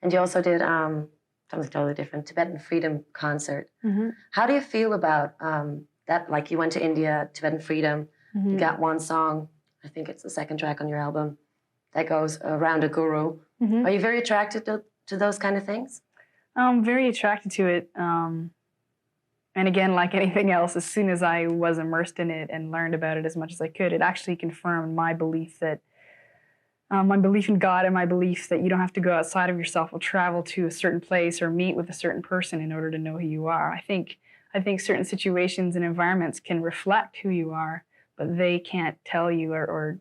And you also did something totally different, Tibetan Freedom concert. Mm-hmm. How do you feel about that? Like you went to India, Tibetan Freedom, Mm-hmm. you got one song, I think it's the second track on your album, that goes around a guru. Mm-hmm. Are you very attracted to those kind of things? I'm very attracted to it. And again, like anything else, as soon as I was immersed in it and learned about it as much as I could, it actually confirmed my belief that my belief in God and my belief that you don't have to go outside of yourself or travel to a certain place or meet with a certain person in order to know who you are. I think certain situations and environments can reflect who you are, but they can't tell you or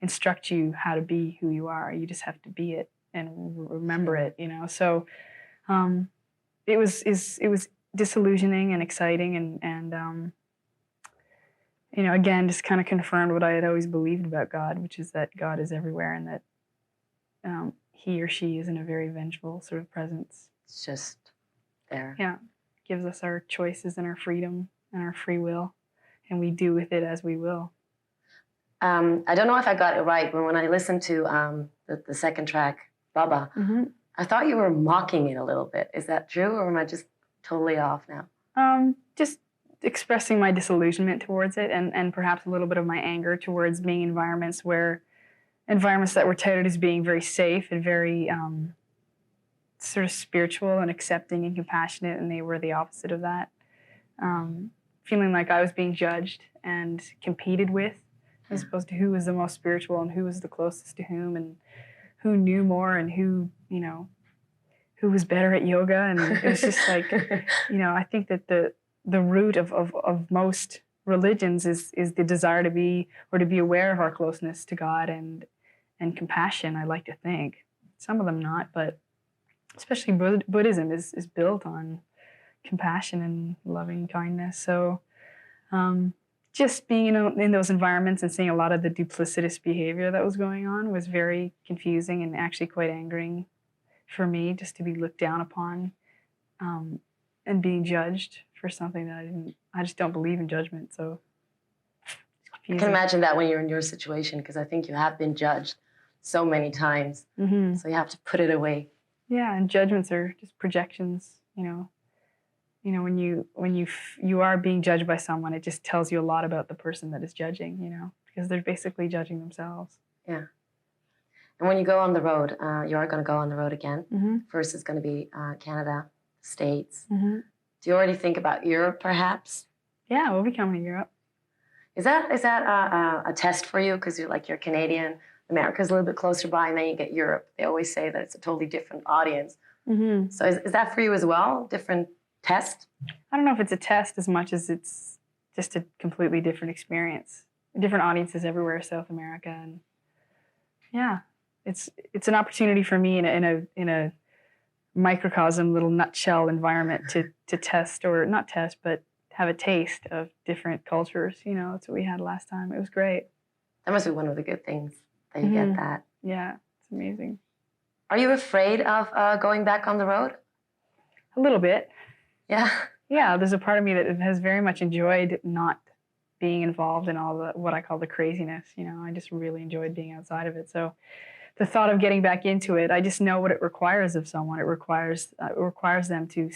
instruct you how to be who you are. You just have to be it and remember it, you know. So it was disillusioning and exciting and you know, again, just kind of confirmed what I had always believed about God, which is that God is everywhere and that he or she is in a very vengeful sort of presence. It's just there. Yeah, gives us our choices and our freedom and our free will, and we do with it as we will. I don't know if I got it right, but when I listened to the second track, Baba, Mm-hmm. I thought you were mocking it a little bit. Is that true, or am I just totally off now? Just expressing my disillusionment towards it and perhaps a little bit of my anger towards being environments that were touted as being very safe and very sort of spiritual and accepting and compassionate, and they were the opposite of that. Feeling like I was being judged and competed with, as opposed to who was the most spiritual and who was the closest to whom and who knew more and who, you know, who was better at yoga. And it was just like, you know, I think that the root of most religions is the desire to be aware of our closeness to God and compassion, I like to think. Some of them not, but especially Buddhism is built on compassion and loving kindness. So just being in those environments and seeing a lot of the duplicitous behavior that was going on was very confusing and actually quite angering for me, just to be looked down upon and being judged for something that I just don't believe in judgment. So I can imagine that when you're in your situation, because I think you have been judged so many times. Mm-hmm. So you have to put it away. Yeah, and judgments are just projections, you know. You know, when you are being judged by someone, it just tells you a lot about the person that is judging, you know, because they're basically judging themselves. Yeah. And when you go on the road, you are going to go on the road again. Mm-hmm. First is going to be Canada, States. Mm-hmm. Do you already think about Europe, perhaps? Yeah, we'll be coming to Europe. Is that a test for you? Because you're Canadian, America's a little bit closer by, and then you get Europe. They always say that it's a totally different audience. Mm-hmm. So is that for you as well? Different test? I don't know if it's a test as much as it's just a completely different experience. Different audiences everywhere, South America, and yeah, it's an opportunity for me in a microcosm, little nutshell environment to test, or not test, but have a taste of different cultures. You know, that's what we had last time. It was great. That must be one of the good things that you get that. Yeah, it's amazing. Are you afraid of going back on the road? A little bit. Yeah. Yeah, there's a part of me that has very much enjoyed not being involved in all the what I call the craziness. You know, I just really enjoyed being outside of it. So the thought of getting back into it, I just know what it requires of someone. It requires them to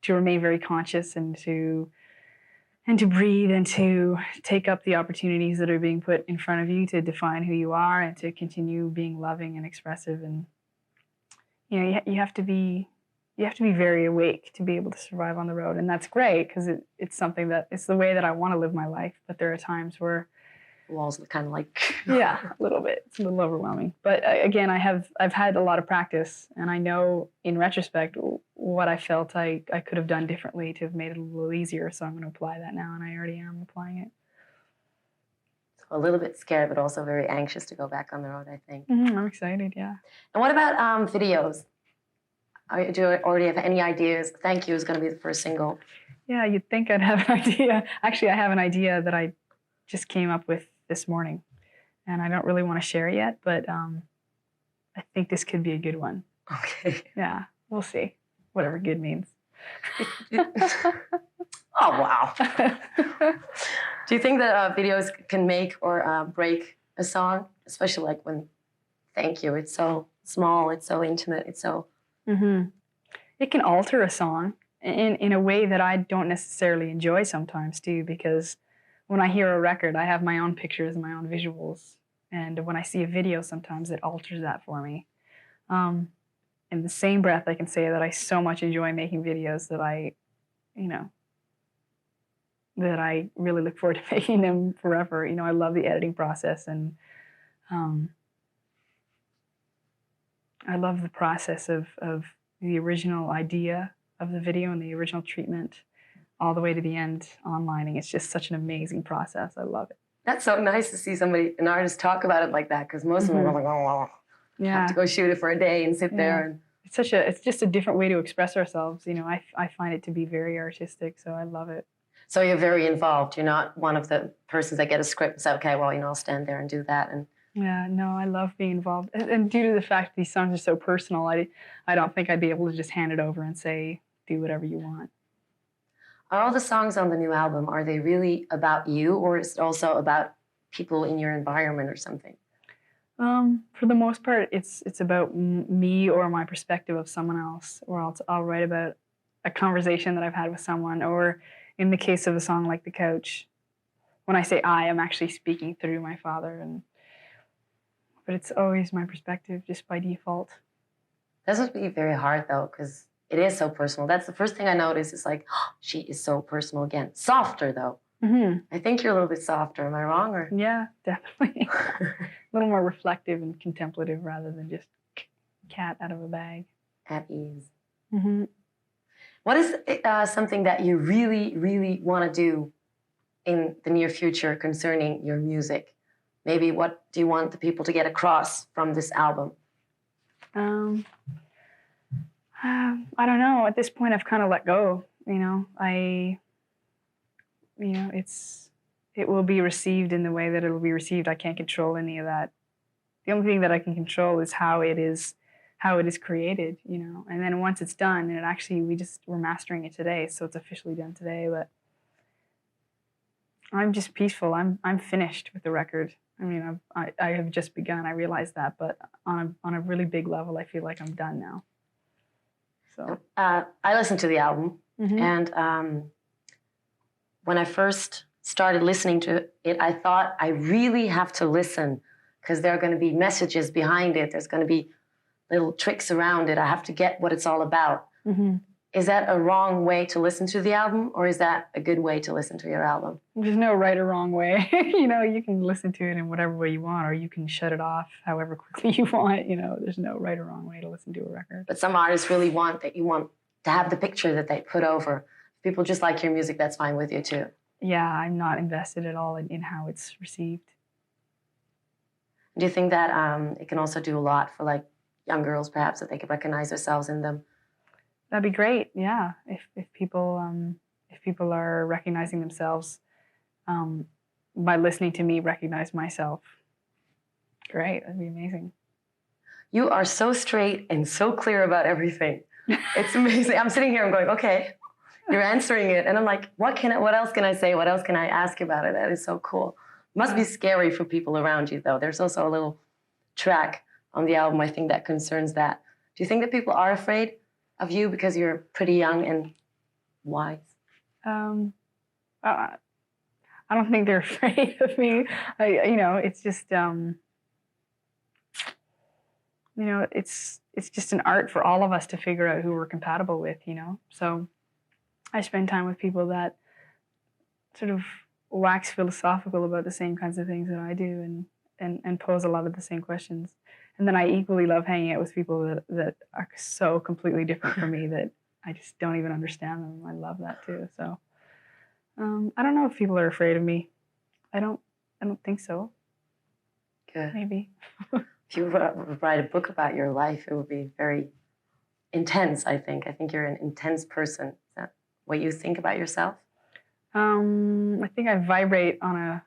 remain very conscious and to breathe and to take up the opportunities that are being put in front of you to define who you are and to continue being loving and expressive. And you know, you have to be very awake to be able to survive on the road, and that's great because it's something that it's the way that I want to live my life. But there are times where walls kind of like yeah, a little bit. It's a little overwhelming. But again, I've had a lot of practice, and I know in retrospect what I felt I could have done differently to have made it a little easier. So I'm going to apply that now, and I already am applying it. So a little bit scared, but also very anxious to go back on the road, I think. Mm-hmm, I'm excited, yeah. And what about videos? Do you already have any ideas? Thank You is going to be the first single. Yeah, you'd think I'd have an idea. Actually, I have an idea that I just came up with this morning, and I don't really want to share it yet, but I think this could be a good one. Okay. Yeah, we'll see. Whatever good means. Oh, wow. Do you think that videos can make or break a song? Especially like when Thank You, it's so small, it's so intimate, it's so... Mm-hmm. It can alter a song in a way that I don't necessarily enjoy sometimes too, because when I hear a record, I have my own pictures and my own visuals. And when I see a video, sometimes it alters that for me. In the same breath, I can say that I so much enjoy making videos that that I really look forward to making them forever. I love the editing process, and I love the process of the original idea of the video and the original treatment all the way to the end onlining. It's just such an amazing process. I love it. That's so nice to see an artist talk about it like that, because most of them are like, oh, well, have to go shoot it for a day and sit there. And it's just a different way to express ourselves. I find it to be very artistic, so I love it. So you're very involved. You're not one of the persons that get a script and say, okay, well, I'll stand there and do that. And yeah, no, I love being involved. And due to the fact that these songs are so personal, I don't think I'd be able to just hand it over and say, do whatever you want. Are all the songs on the new album, are they really about you, or is it also about people in your environment or something? For the most part, it's about me or my perspective of someone else, or I'll write about a conversation that I've had with someone, or in the case of a song like The Couch, when I say I'm actually speaking through my father, but it's always my perspective just by default. That must be very hard though, because it is so personal. That's the first thing I noticed. It's like, oh, she is so personal again. Softer though. Mm-hmm. I think you're a little bit softer. Am I wrong? Or? Yeah, definitely. A little more reflective and contemplative rather than just cat out of a bag. At ease. Mm-hmm. What is something that you really, really want to do in the near future concerning your music? Maybe what do you want the people to get across from this album? I don't know. At this point, I've kind of let go. It will be received in the way that it will be received. I can't control any of that. The only thing that I can control is how it is created, And then once it's done, and we're mastering it today, so it's officially done today. But I'm just peaceful. I'm finished with the record. I have just begun. I realize that, but on a really big level, I feel like I'm done now. So I listened to the album, mm-hmm. and when I first started listening to it, I thought I really have to listen because there are going to be messages behind it. There's going to be little tricks around it. I have to get what it's all about. Mm-hmm. Is that a wrong way to listen to the album, or is that a good way to listen to your album? There's no right or wrong way. You can listen to it in whatever way you want, or you can shut it off however quickly you want. There's no right or wrong way to listen to a record. But some artists really want to have the picture that they put over. If people just like your music, that's fine with you too. Yeah, I'm not invested at all in how it's received. Do you think that it can also do a lot for like young girls, perhaps, that they can recognize themselves in them? That'd be great. Yeah, if people are recognizing themselves by listening to me recognize myself, great. That'd be amazing. You are so straight and so clear about everything. It's amazing. I'm sitting here. I'm going, okay, you're answering it, and I'm like, what else can I say? What else can I ask about it? That is so cool. Must be scary for people around you, though. There's also a little track on the album, I think, that concerns that. Do you think that people are afraid of you because you're pretty young and wise? I don't think they're afraid of me. It's just it's just an art for all of us to figure out who we're compatible with. So I spend time with people that sort of wax philosophical about the same kinds of things that I do, and pose a lot of the same questions. And then I equally love hanging out with people that are so completely different from me that I just don't even understand them. I love that too. So I don't know if people are afraid of me. I don't think so. Good. Maybe. If you write a book about your life, it would be very intense, I think. I think you're an intense person. Is that what you think about yourself? I think I vibrate on a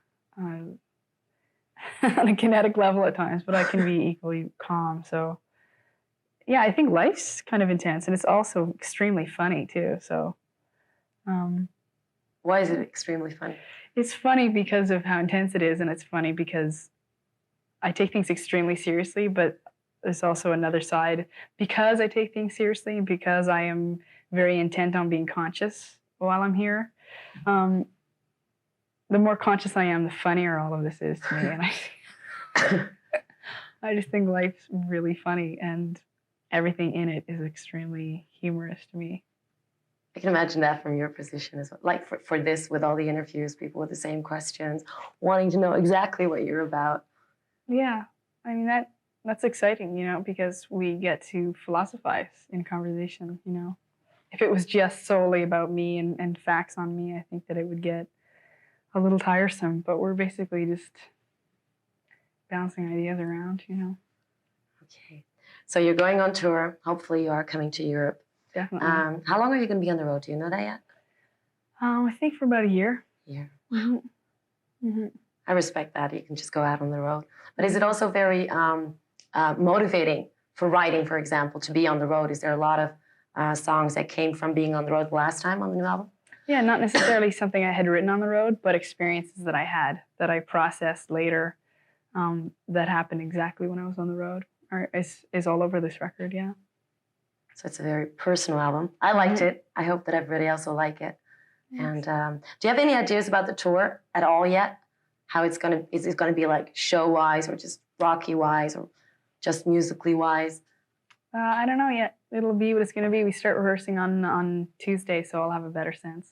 on a kinetic level at times, but I can be equally calm. So yeah, I think life's kind of intense, and it's also extremely funny too. So why is it extremely funny? It's funny because of how intense it is, and it's funny because I take things extremely seriously, but there's also another side, because I take things seriously and because I am very intent on being conscious while I'm here. The more conscious I am, the funnier all of this is to me. And I just think life's really funny, and everything in it is extremely humorous to me. I can imagine that from your position as well. Like for this, with all the interviews, people with the same questions, wanting to know exactly what you're about. Yeah, I mean, that's exciting, you know, because we get to philosophize in conversation, you know. If it was just solely about me and facts on me, I think that it would get a little tiresome, but we're basically just bouncing ideas around, you know. Okay. So you're going on tour. Hopefully you are coming to Europe. Definitely. How long are you going to be on the road? Do you know that yet? I think for about a year. Yeah. Mm-hmm. Mm-hmm. I respect that. You can just go out on the road. But is it also very motivating for writing, for example, to be on the road? Is there a lot of songs that came from being on the road the last time on the new album? Yeah, not necessarily something I had written on the road, but experiences that I had that I processed later that happened exactly when I was on the road is all over this record, yeah. So it's a very personal album. I liked it. I hope that everybody else will like it. Thanks. And do you have any ideas about the tour at all yet? How is it gonna be like show-wise or just rocky-wise or just musically-wise? I don't know yet. It'll be what it's going to be. We start rehearsing on Tuesday, so I'll have a better sense.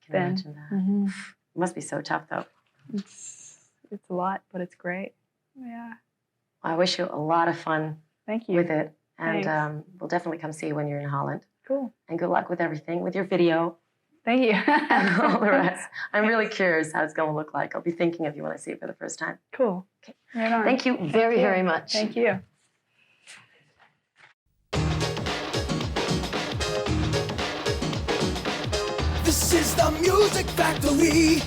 I can imagine that. Mm-hmm. It must be so tough, though. It's a lot, but it's great. Yeah. Well, I wish you a lot of fun Thank you. with it. And we'll definitely come see you when you're in Holland. Cool. And good luck with everything, with your video. Thank you. And all the rest. I'm really curious how it's going to look like. I'll be thinking of you when I see it for the first time. Cool. Okay. Right on. Thank you very much. Thank you. This is the Music Factory.